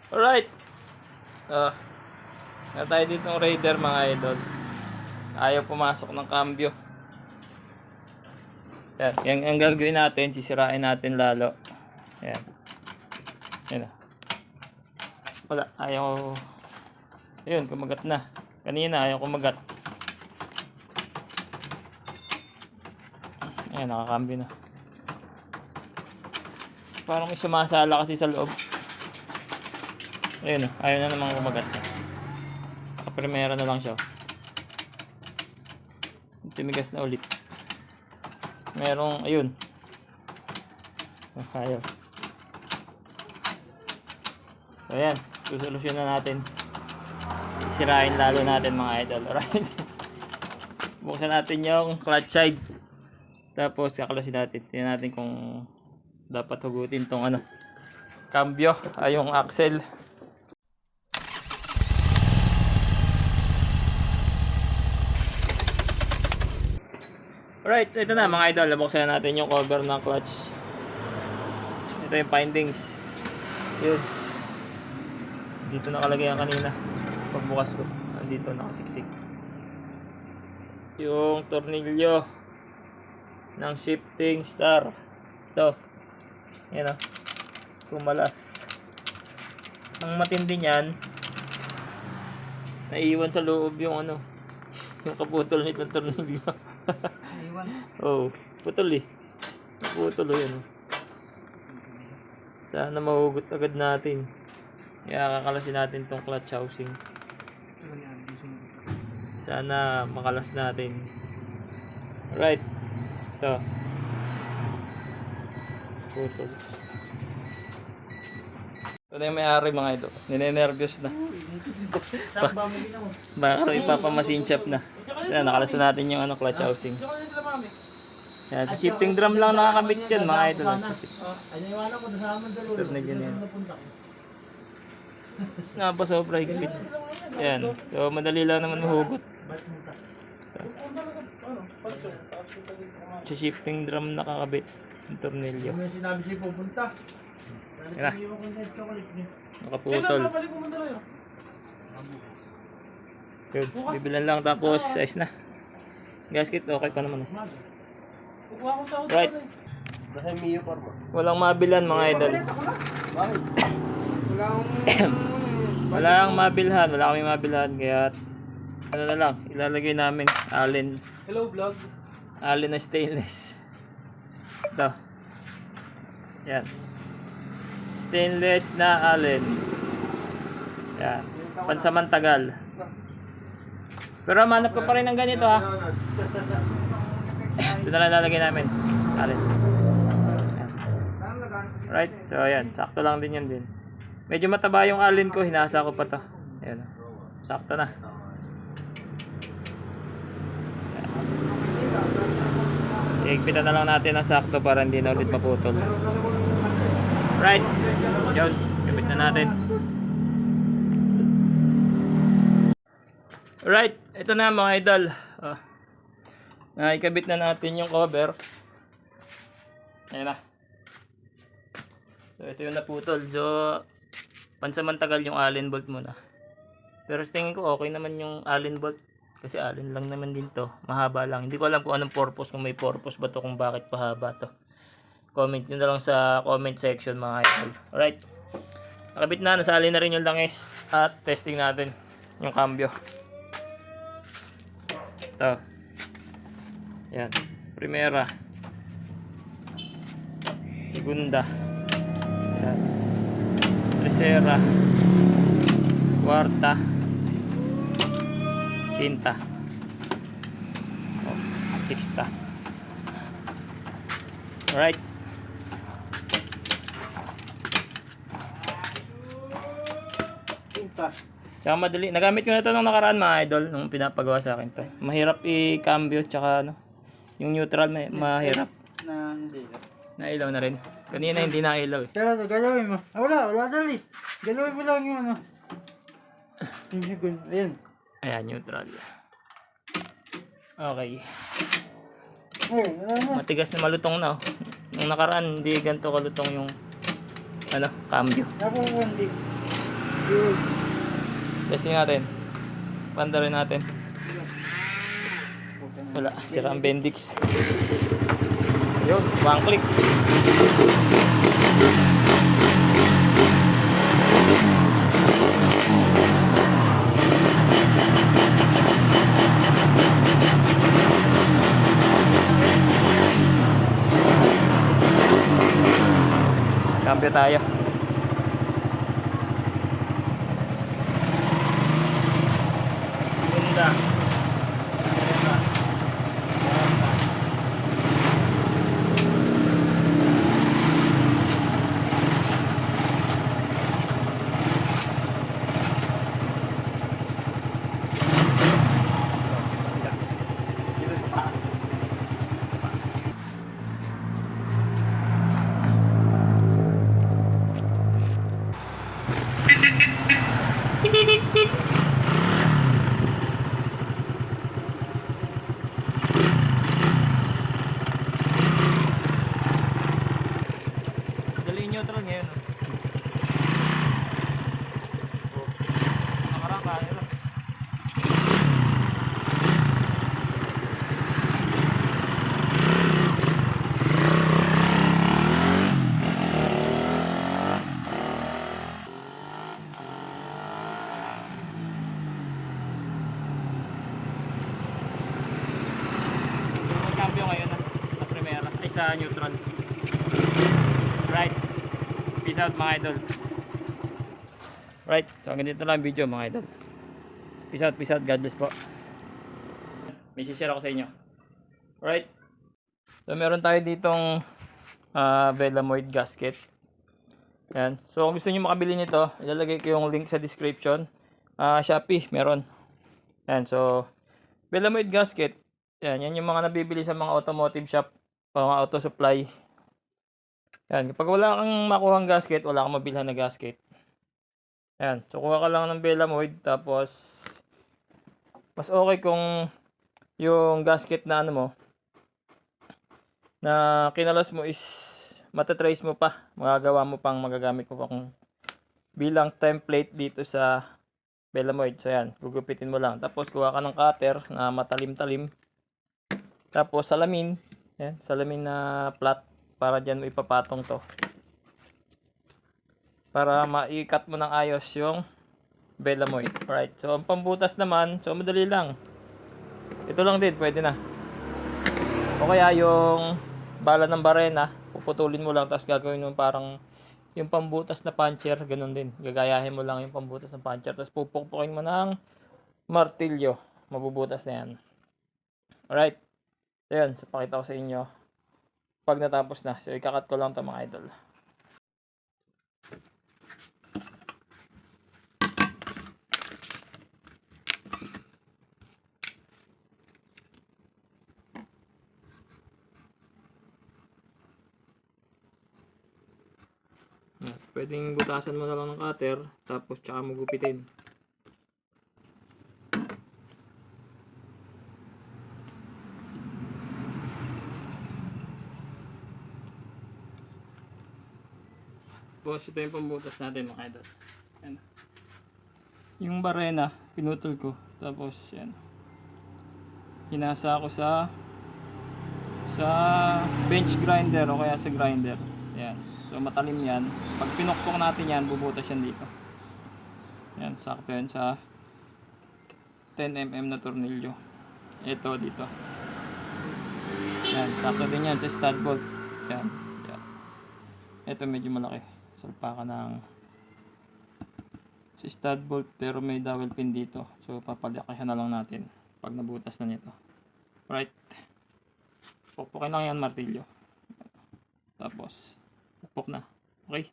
Alright. Na tayo ditong Raider mga idol. Ayaw pumasok ng cambio. Yan, ang gagawin natin, sisirain natin lalo. Yan. Yan na. Wala, ayaw. Ayun, kumagat na. Kanina, ayaw kumagat. Ayan, nakakambyo na. Parang may sumasala kasi sa loob. Ayun, ayaw na naman kumagat niya. Kaprimera na lang siya. Tumigas na ulit. Merong, ayun. Ayaw. So, ayan. Susolusyon na natin. Sirain lalo natin mga idol. Alright. Buksan natin yung clutch side. Tapos, kakalasin natin. Tingnan natin kung dapat hugutin tong ano. Cambio. Ay, yung axle. Alright, so ito na mga idol, nabuksan natin yung cover ng clutch. Ito yung findings. Yun. Dito nakalagay yan kanina. Pagbukas ko, nandito nakasiksik. Yung tornilyo ng shifting star. Ito. Yan o. Tumalas. Ang matindi niyan, naiiwan sa loob yung ano, yung kaputol nitong tornilyo. Oh, putol eh. Putol yun. Sana mahugot agad natin. Kaya kakalasin natin tong clutch housing. Sana makalas natin. Right. Ito. Putol. Ito na yung may-ari mga ito. Ninenervyos na. Baka ipapamasin shop na. Yan, nakalasan natin yung ano, clutch housing. Yan, sa shifting drum lang nakakabit yan mga idol. Tornilyo na yan. Napasobra higpit. Yan. So, madali lang naman mahugot. Sa shifting drum nakakabit yung tornilyo. Yan na. Nakaputol. Good. Bibilan lang tapos size na. Gasket okay pa naman. Right. Walang mabilan mga idol. Walang mabilhan. Wala kami mabilhan. Kaya ano na lang. Ilalagay namin. Allen. Hello vlog. Allen na stainless. Ito. Yan. Stainless na Allen. Yan. Pansamantagal. Pero manap ko pa rin ng ganito ha. Ito na lang lalagay namin. Allen. Right. So ayan. Sakto lang din yan din. Medyo mataba yung Allen ko. Hinasa ko pa to. Ayan. Sakto na. Iigpitan na lang natin ang sakto para hindi na ulit maputol. Right. Yun. Kapit na natin. Right. Ito na mga idol. Naikabit na natin yung cover. Ayan na. So ito yung naputol. So pansamantagal yung Allen bolt muna. Pero tingin ko okay naman yung Allen bolt. Kasi Allen lang naman din to. Mahaba lang. Hindi ko alam kung anong purpose. Kung may purpose ba to. Kung bakit pahaba to. Comment nyo na lang sa comment section mga idol. Alright. Nakabit na. Nasali na rin yung langis. At testing natin yung cambio. Ito. Yan. Primera. Segunda. Yan. Tercera. Cuarta. Quinta. Oh, sixta. Alright. Quinta. Tsaka madali. Nagamit ko na ito nung nakaraan mga idol. Nung pinapagawa sa akin to. Mahirap i-cambio. Tsaka ano. Yung neutral mahirap. Na Nailaw na rin. Kanina hindi nailaw eh. Pero galawin mo. Wala dali. Galawin mo lang yung ano. Ayan. Ayan, neutral. Okay. Wala na. Matigas na malutong na oh. Nung nakaraan hindi ganito kalutong yung ano, cambio. Napupundi. Yun. Testing natin. Panda rin natin. Wala, sira ang Bendix. Yun, one click. Cambio tayo. Ganda. Ganda. Ganda. Dali neutral ngayon. Nakarang kaya lang. Cambio ngayon sa primera ay sa neutral. Right. Peace out mga idol. Right. So hanggang dito lang ang video mga idol. Peace out, peace out. God bless po. May share ako sa inyo. Right. So meron tayo ditong Velamoid gasket. Yan. So kung gusto niyo makabili nito, ilalagay ko yung link sa description. Shopee meron. Yan. So Velamoid gasket. Yan yung mga nabibili sa mga automotive shop o mga auto supply. Yan, kapag wala kang makuhang gasket, wala kang mabilhan na gasket. Yan, so kuha ka lang ng Velamoid, tapos mas okay kung yung gasket na ano mo, na kinalas mo is matatrace mo pa, magagawa mo pang magagamit mo pang bilang template dito sa Velamoid. So yan, gugupitin mo lang. Tapos kuha ka ng cutter na matalim-talim. Tapos salamin, yan, salamin na flat para diyan mo ipapatong to. Para maikat mo ng ayos yung Velamoid. Right. So ang pambutas naman, so madali lang. Ito lang din, pwede na. O kaya yung bala ng barena, puputulin mo lang tapos gagawin mo parang yung pambutas na puncher, ganun din. Gagayahin mo lang yung pambutas na puncher tapos pupukpukin mo ng martilyo. Mabubutas na yan. Alright. Ayan, so pakita ko sa inyo pag natapos na. So ikakat ko lang ito mga idol. Pwedeng butasan mo na lang ng cutter tapos tsaka mo gupitin. Tapos ito yung pambutas natin mga idol. Yan. Yung barena, pinutol ko. Tapos yan. Hinasa ko sa bench grinder o kaya sa grinder. Yan. So matalim yan. Pag pinukpok natin yan, bubutas yan dito. Yan, sakto yan sa 10mm na tornilyo. Ito dito. Yan, sakto din yan sa stud bolt. Yan. Yan. Ito medyo malaki. Salpa ka ng si stud bolt pero may dowel pin dito. So papalakihan na lang natin pag nabutas na nito. Right. Pukpukin lang yan martilyo. Tapos pukpok na. Okay.